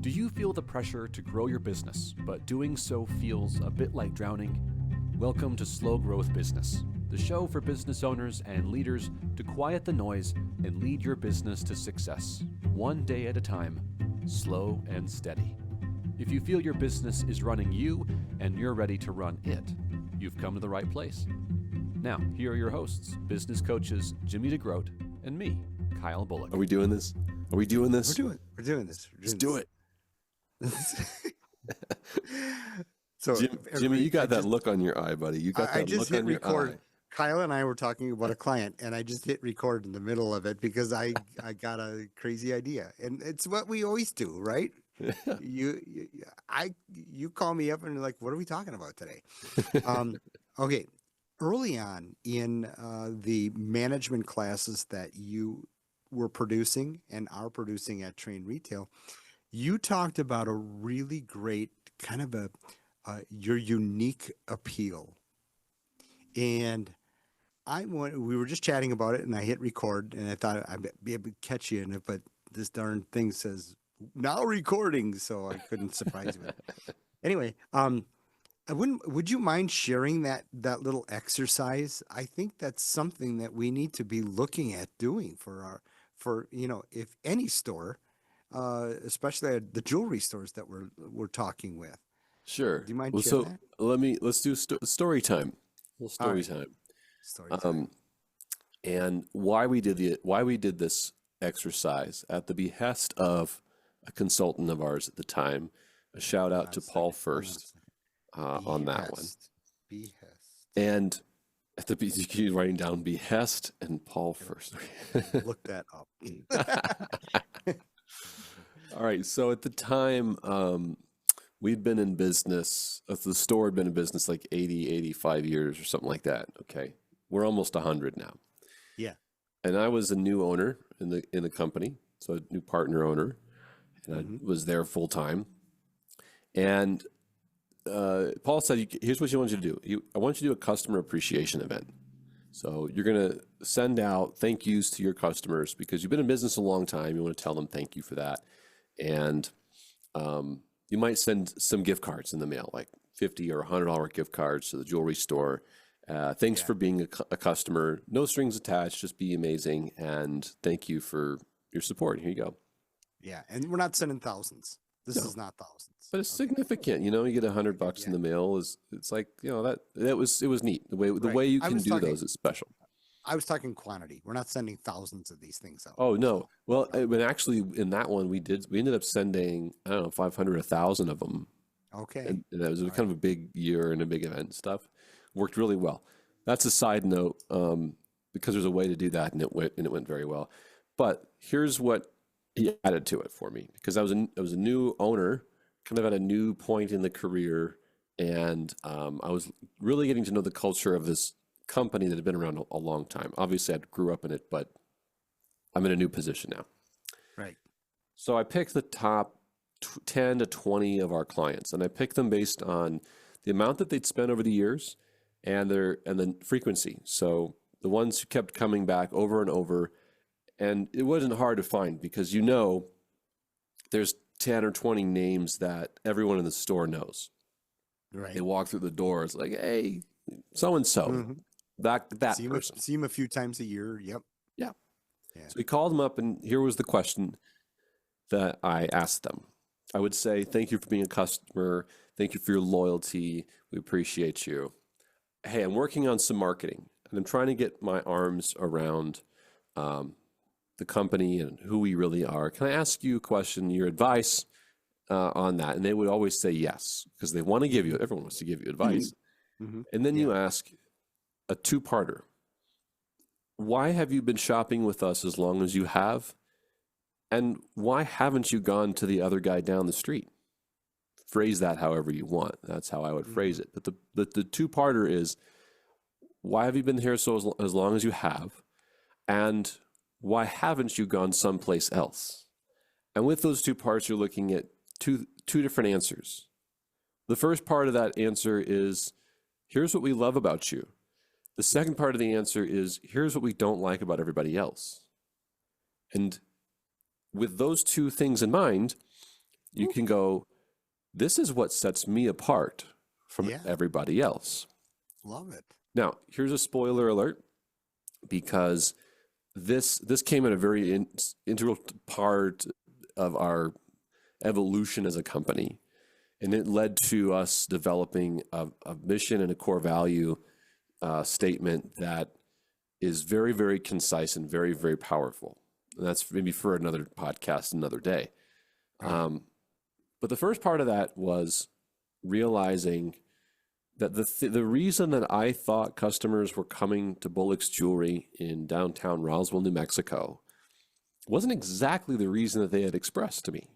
Do you feel the pressure to grow your business, but doing so feels a bit like drowning? Welcome to Slow Growth Business, the show for business owners and leaders to quiet the noise and lead your business to success, one day at a time, slow and steady. If you feel your business is running you and you're ready to run it, you've come to the right place. Now, here are your hosts, business coaches Jimmy DeGroat and me, Kyle Bullock. Are we doing this? Are we doing this? We're doing this. Let's do it. So, Jimmy, you got that look on your eye, buddy. You got that look on your eye. Kyle and I were talking about a client, and I just hit record in the middle of it because I got a crazy idea, and it's what we always do, right? You call me up and you're like, what are we talking about today? Okay. Early on in the management classes that you were producing and are producing at Train Retail, you talked about a really great kind of your unique appeal. And we were just chatting about it, and I hit record, and I thought I'd be able to catch you in it, but this darn thing says now recording, so I couldn't surprise you. Anyway, would you mind sharing that little exercise? I think that's something that we need to be looking at doing for if any store, especially at the jewelry stores that we're talking with. Sure. Do you mind sharing that? Let's do story time. A little story time. Story time. And why we did this exercise at the behest of a consultant of ours at the time. A shout out to Paul First on that one. Behest. And at the you writing down behest and Paul First. Look that up. All right. So at the time, we'd been in business, the store had been in business like 80, 85 years or something like that. Okay. We're almost 100 now. Yeah. And I was a new owner in the company, so a new partner owner, and I was there full time. And Paul said, here's what you want you to do. I want you to do a customer appreciation event. So you're going to send out thank yous to your customers because you've been in business a long time. You want to tell them thank you for that. And you might send some gift cards in the mail, like $50 or $100 gift cards to the jewelry store. Thanks for being a customer. No strings attached. Just be amazing. And thank you for your support. Here you go. Yeah. And we're not sending thousands. This is not thousands. But it's significant. You get $100 in the mail. It's like, it was neat. The way you can do those is special. I was talking quantity. We're not sending thousands of these things out. Oh, no. Well, but actually in that one, we ended up sending, I don't know, 500, 1,000 of them. Okay. And that was kind of a big year and a big event and stuff. Worked really well. That's a side note, because there's a way to do that, and it went very well. But here's what he added to it for me, because I was a new owner, kind of at a new point in the career, and I was really getting to know the culture of this company that had been around a long time. Obviously, I grew up in it, but I'm in a new position now. Right. So I picked the top 10 to 20 of our clients, and I picked them based on the amount that they'd spent over the years and the frequency. So the ones who kept coming back over and over, and it wasn't hard to find because there's 10 or 20 names that everyone in the store knows. Right. They walk through the doors like, hey, so-and-so, that person. See him a few times a year. Yep. Yeah. Yeah. So we called them up, and here was the question that I asked them. I would say, thank you for being a customer. Thank you for your loyalty. We appreciate you. Hey, I'm working on some marketing, and I'm trying to get my arms around the company and who we really are. Can I ask you a question, your advice on that? And they would always say yes, because they want to give you, everyone wants to give you advice. Mm-hmm. And then you ask a two-parter. Why have you been shopping with us as long as you have? And why haven't you gone to the other guy down the street? Phrase that however you want. That's how I would phrase it. But the two-parter is, why have you been here as long as you have? And why haven't you gone someplace else? And with those two parts, you're looking at two different answers. The first part of that answer is, here's what we love about you. The second part of the answer is, here's what we don't like about everybody else. And with those two things in mind, You can go, this is what sets me apart from Yeah. everybody else. Love it. Now, here's a spoiler alert, because this came at a very integral part of our evolution as a company. And it led to us developing a mission and a core value statement that is very, very concise and very, very powerful. And that's maybe for another podcast, another day. Right. But the first part of that was realizing that the reason that I thought customers were coming to Bullock's Jewelry in downtown Roswell, New Mexico, wasn't exactly the reason that they had expressed to me.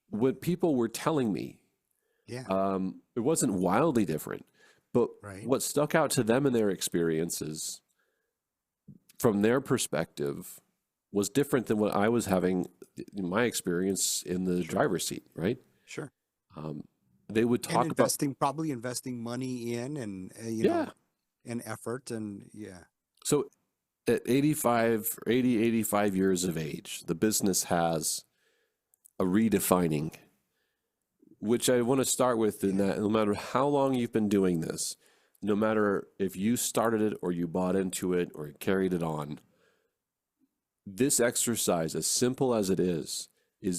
What people were telling me, Yeah. it wasn't wildly different, but Right. what stuck out to them in their experiences from their perspective was different than what I was having in my experience in the driver's seat, right? Sure. They would And talk about, probably investing money in, and yeah. and effort, and So at 85 years of age, the business has a redefining, which I want to start with in that no matter how long you've been doing this, no matter if you started it or you bought into it or carried it on, this exercise, as simple as it is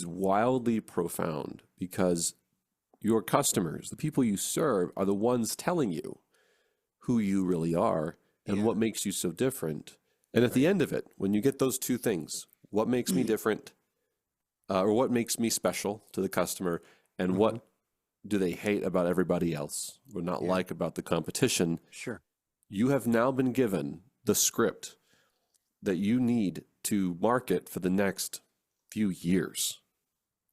wildly profound, because your customers, the people you serve, are the ones telling you who you really are and Yeah. what makes you so different. And at the end of it, when you get those two things, what makes me different, or what makes me special to the customer, and what do they hate about everybody else or not Yeah. like about the competition, Sure. you have now been given the script that you need to market for the next few years.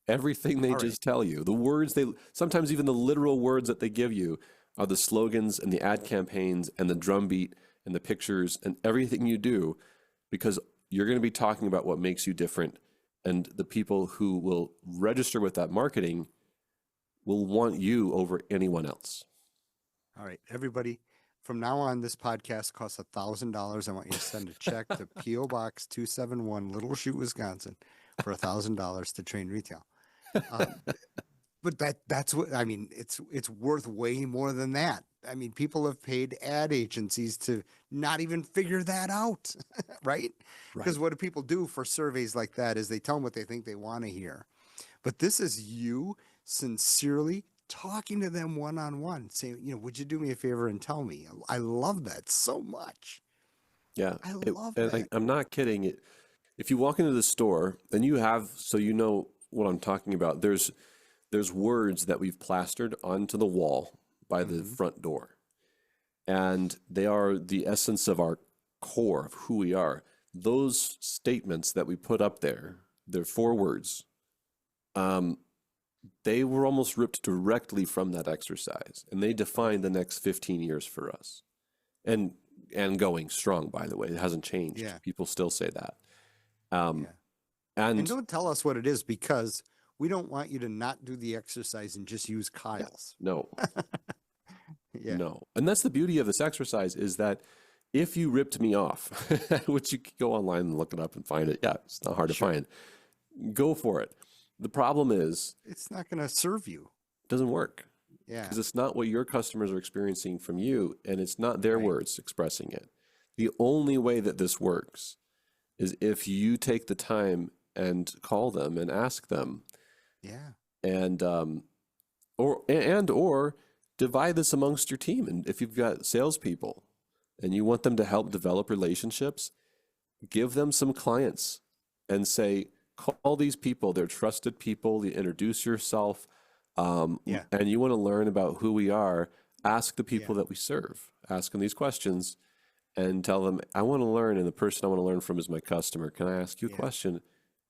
Everything they All right. just tell you, the words sometimes even the literal words that they give you are the slogans and the ad campaigns and the drumbeat and the pictures and everything you do, because you're going to be talking about what makes you different. And the people who will register with that marketing will want you over anyone else. All right, everybody. From now on, this podcast costs $1,000. I want you to send a check to PO Box 271, Little Chute, Wisconsin, for $1,000 to Train Retail. But that's what I mean. It's worth way more than that. I mean, people have paid ad agencies to not even figure that out, right? Because what do people do for surveys like that is they tell them what they think they want to hear. But this is you sincerely talking to them one on one, saying, would you do me a favor and tell me? I love that so much. Yeah. I love And that. I'm not kidding. If you walk into the store and you have, so you know what I'm talking about, there's words that we've plastered onto the wall by the front door. And they are the essence of our core of who we are. Those statements that we put up there, they're 4 words. They were almost ripped directly from that exercise, and they define the next 15 years for us. And going strong, by the way, it hasn't changed. Yeah. People still say that. Yeah. And And don't tell us what it is, because we don't want you to not do the exercise and just use Kyle's. no, Yeah. no. And that's the beauty of this exercise, is that if you ripped me off, which you could go online and look it up and find it. Yeah, it's not hard to find. Go for it. The problem is, It's not going to serve you. it doesn't work. Yeah. Because it's not what your customers are experiencing from you, and it's not their Right. words expressing it. The only way that this works is if you take the time and call them and ask them, Yeah. and or divide this amongst your team. And if you've got salespeople and you want them to help develop relationships, give them some clients and say, call these people. They're trusted people. You introduce yourself. Yeah. And you want to learn about who we are, ask the people that we serve, ask them these questions and tell them, I want to learn, and the person I want to learn from is my customer. Can I ask you a Yeah. question?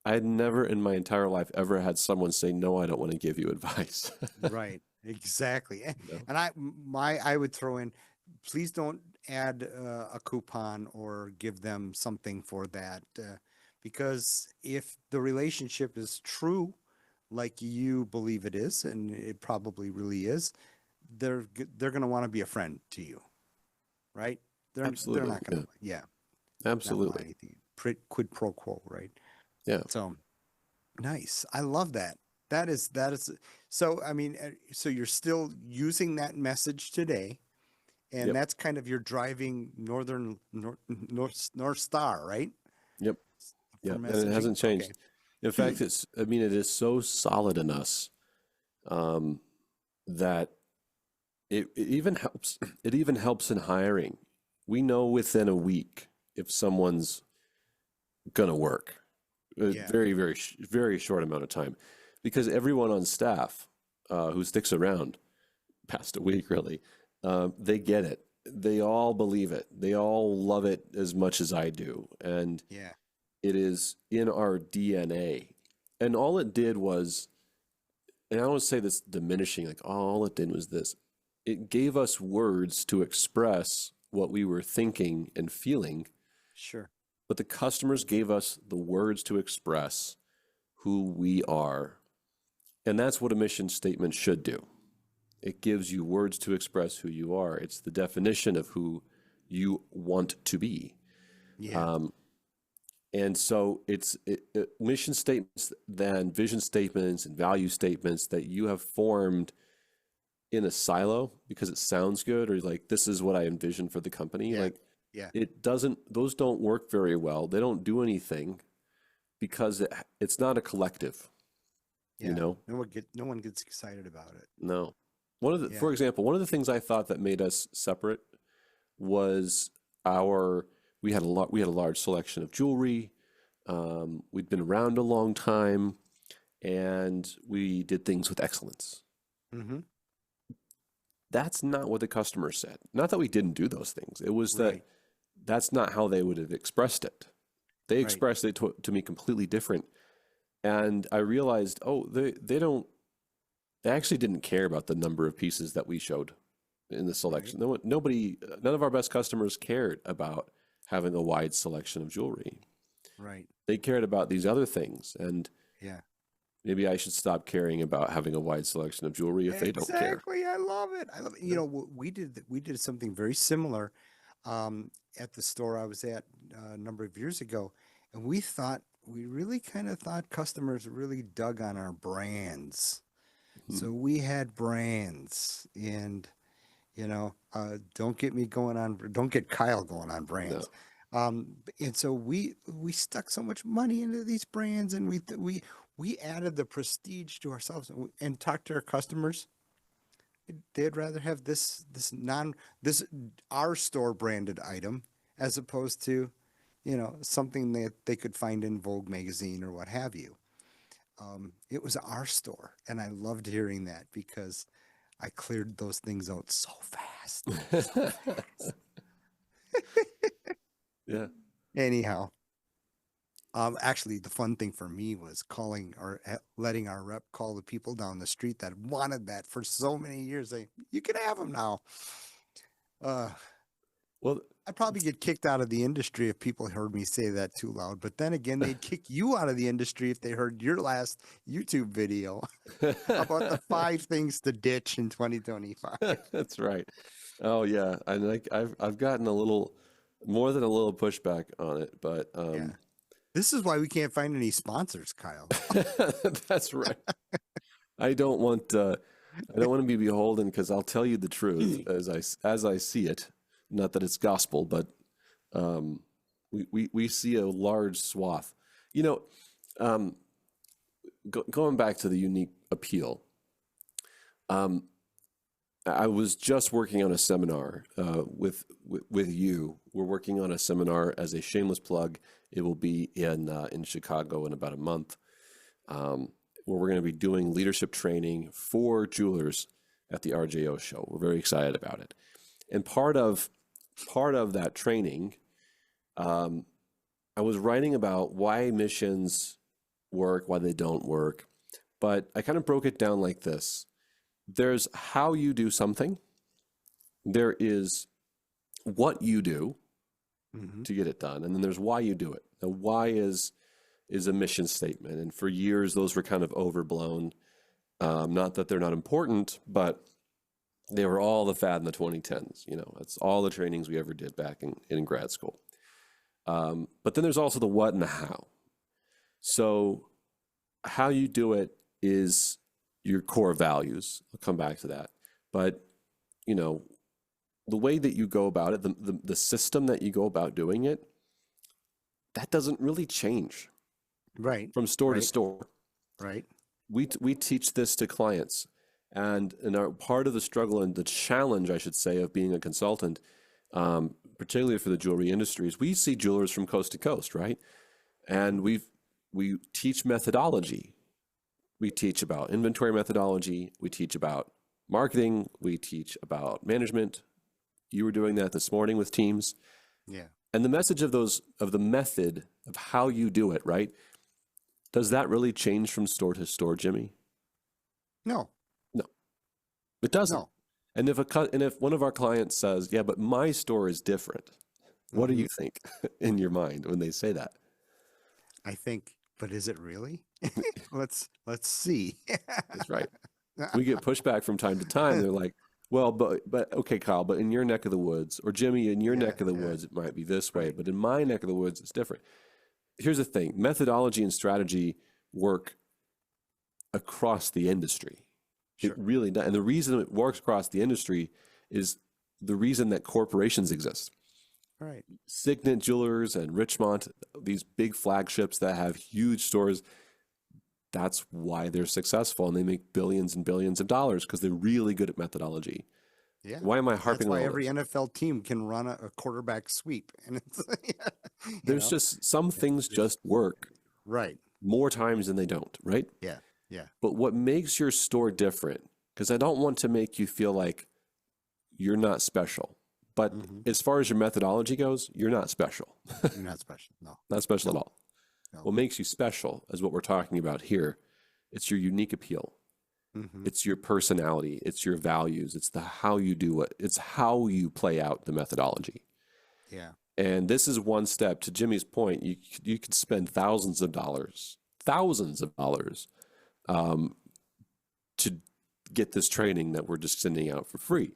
I had never in my entire life ever had someone say, no, I don't want to give you advice. Right. Exactly. No. And I would throw in, please don't add a coupon or give them something for that, because if the relationship is true, like you believe it is, and it probably really is, they're going to want to be a friend to you, right? They're Absolutely, not going to, not Absolutely. want anything. Quid pro quo, right? Yeah. So nice. I love that. that is so I mean so you're still using that message today, and Yep. that's kind of your driving north star, right? Yep. For Yep. And it messaging. hasn't Okay. changed. In fact, I mean, it is so solid in us um, that it even helps. It even helps in hiring. We know within a week if someone's going to work. A Yeah. very short amount of time, because everyone on staff who sticks around past a week, really, they get it. They all believe it. They all love it as much as I do, and Yeah. it is in our DNA. And all it did was, and I don't say this diminishing, like all it did was this: it gave us words to express what we were thinking and feeling, Sure. but the customers gave us the words to express who we are. And that's what a mission statement should do. It gives you words to express who you are. It's the definition of who you want to be. Yeah. And so mission statements, then vision statements and value statements that you have formed in a silo because it sounds good, or like, this is what I envision for the company. Yeah. Like, Yeah. those don't work very well. They don't do anything because it's not a collective, Yeah. you know? No one gets excited about it. No. Yeah. For example, one of the things I thought that made us separate was we had a large selection of jewelry. We'd been around a long time, and we did things with excellence. Mm-hmm. That's not what the customer said. Not that we didn't do those things. It was that Right. that's not how they would have expressed it. They Right. expressed it to me completely different. And I realized, oh, they actually didn't care about the number of pieces that we showed in the selection. None of our best customers cared about having a wide selection of jewelry. Right. They cared about these other things. And Yeah. maybe I should stop caring about having a wide selection of jewelry if they don't care. Exactly. I love it. I love it. You know, we did something very similar at the store I was at a number of years ago, and we really kind of thought customers really dug on our brands. Mhm. So we had brands, and don't get me going on, don't get Kyle going on No. brands. And so we stuck so much money into these brands, and we added the prestige to ourselves, and talked to our customers. They'd rather have this our store branded item as opposed to, something that they could find in Vogue magazine or what have you. It was our store, and I loved hearing that because I cleared those things out so fast. Yeah. Anyhow, actually, the fun thing for me was calling or letting our rep call the people down the street that wanted that for so many years. You can have them now. Uh, Well, I'd probably get kicked out of the industry if people heard me say that too loud. But then again, they'd kick you out of the industry if they heard your last YouTube video about the 5 things to ditch in 2025. that's right. Oh yeah, and like I've gotten a little more than a little pushback on it, but Yeah. This is why we can't find any sponsors, Kyle. that's right. I don't want to be beholden, because I'll tell you the truth as I see it. Not that it's gospel, but we see a large swath. You know, going back to the unique appeal. I was just working on a seminar with you. We're working on a seminar as a shameless plug. It will be in Chicago in about a month, where we're going to be doing leadership training for jewelers at the RJO show. We're very excited about it, and part of that training, I was writing about why missions work, why they don't work, but I kind of broke it down like this. There's how you do something. There is what you do Mhm. to get it done, and then there's why you do it. The why is a mission statement, and for years those were kind of overblown. Not that they're not important, but they were all the fad in the 2010s. You know, it's all the trainings we ever did back in grad school. But then there's also the what and the how. So how you do it is your core values. I'll come back to that. But, you know, the way that you go about it, the system that you go about doing it, that doesn't really change Right. from store to Right. store. Right. We teach this to clients, and our part of the struggle and the challenge, I should say, of being a consultant, particularly for the jewelry industry, is we see jewelers from coast to coast, right? And we teach methodology. We teach about inventory methodology. We teach about marketing. We teach about management. You were doing that this morning with teams. Yeah. And the message of the method of how you do it, right? Does that really change from store to store, Jimmy? No. No, it doesn't. No. And if one of our clients says, "Yeah, but my store is different," what do you think in your mind when they say that? I think, but is it really? Let's see. That's right. We get pushback from time to time. They're like, "Well, but okay, Kyle, but in your neck of the woods, or Jimmy, in your Yeah, neck of the yeah. woods, it might be this way, Right. but in my neck of the woods, it's different." Here's the thing: methodology and strategy work across the industry. Sure. It really does. And the reason it works across the industry is the reason that corporations exist. Right. Signet Jewelers and Richmond, these big flagships that have huge stores, that's why they're successful and they make billions and billions of dollars because they're really good at methodology. Yeah. Why am I That's harping on why all every this? NFL team can run a quarterback sweep, and it's you There's know? just some things just work Right. more times than they don't, right? Yeah. Yeah. But what makes your store different, because I don't want to make you feel like you're not special. But Mhm. as far as your methodology goes, you're not special. You're not special. No. Not special at No. all. No. What makes you special is what we're talking about here. It's your unique appeal. Mhm. It's your personality. It's your values. It's the how you do it. It's how you play out the methodology. Yeah. And this is one step. To Jimmy's point, you could spend thousands of dollars, to get this training that we're just sending out for free.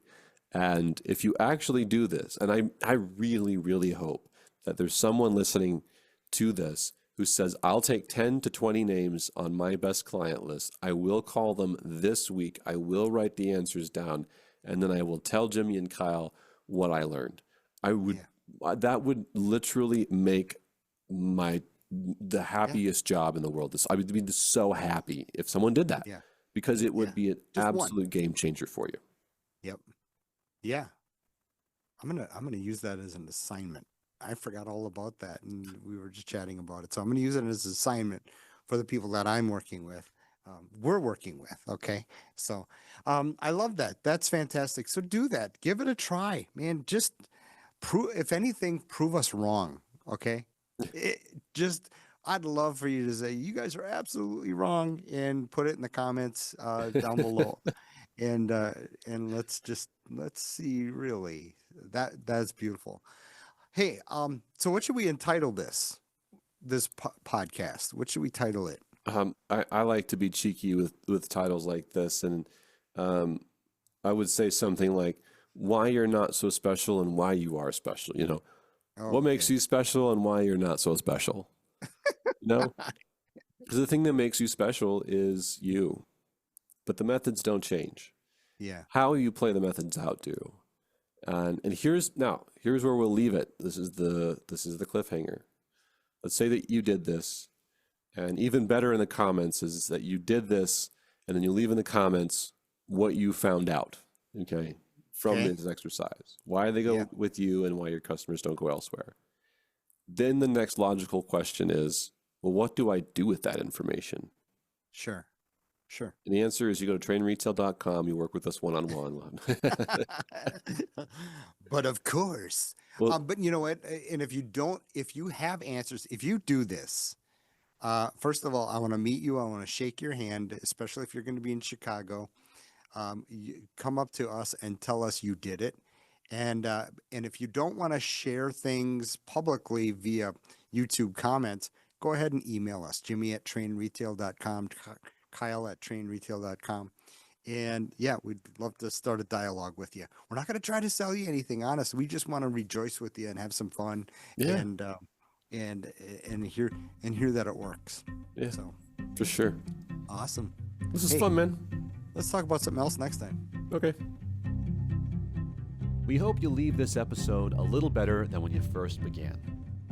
And if you actually do this, and I really, really hope that there's someone listening to this who says, I'll take 10 to 20 names on my best client list. I will call them this week. I will write the answers down. And then I will tell Jimmy and Kyle what I learned. That would literally make the happiest job in the world. I would be so happy if someone did that. Yeah. Because it would Yeah. be an Just one. absolute game changer for you. Yep. Yeah. I'm gonna use that as an assignment. I forgot all about that, and we were just chatting about it. So I'm gonna use it as an assignment for the people that I'm working with. We're working with. Okay. So I love that. That's fantastic. So do that. Give it a try, man. Just prove, if anything, prove us wrong. Okay. I'd love for you to say you guys are absolutely wrong and put it in the comments down below. And let's see, really, that's beautiful. Hey, so what should we entitle this podcast? What should we title it? I like to be cheeky with titles like this, and I would say something like "Why You're Not So Special" and "Why You Are Special." You know, what makes Okay. you special and why you're not so special. You know, because the thing that makes you special is you, but the methods don't change. Yeah. How you play the methods out do. And here's where we'll leave it. This is the cliffhanger. Let's say that you did this, and even better in the comments is that you did this, and then you leave in the comments what you found out, okay, from Okay. this exercise. Why they go Yeah. with you and why your customers don't go elsewhere. Then the next logical question is, well, what do I do with that information? Sure. Sure. And the answer is you go to trainretail.com, you work with us one-on-one. But of course, Well, but you know what? And if you have answers, if you do this, first of all, I want to meet you. I want to shake your hand, especially if you're going to be in Chicago. Come up to us and tell us you did it. And if you don't want to share things publicly via YouTube comments, go ahead and email us, Jimmy@trainretail.com, Kyle@trainretail.com. And yeah, we'd love to start a dialogue with you. We're not going to try to sell you anything, honest. We just want to rejoice with you and have some fun, yeah, and and hear that it works. yeah, So for sure. awesome. This is Hey. fun, man. Let's talk about something else next time. Okay. We hope you leave this episode a little better than when you first began.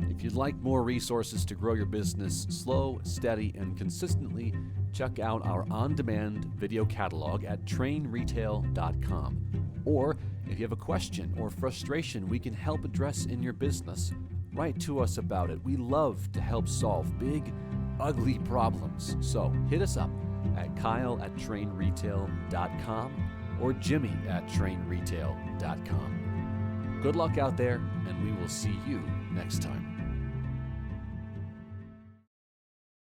If you'd like more resources to grow your business slow, steady, and consistently, check out our on-demand video catalog at trainretail.com. Or if you have a question or frustration we can help address in your business, write to us about it. We love to help solve big, ugly problems. So hit us up at kyle@trainretail.com or jimmy@trainretail.com. Good luck out there, and we will see you next time.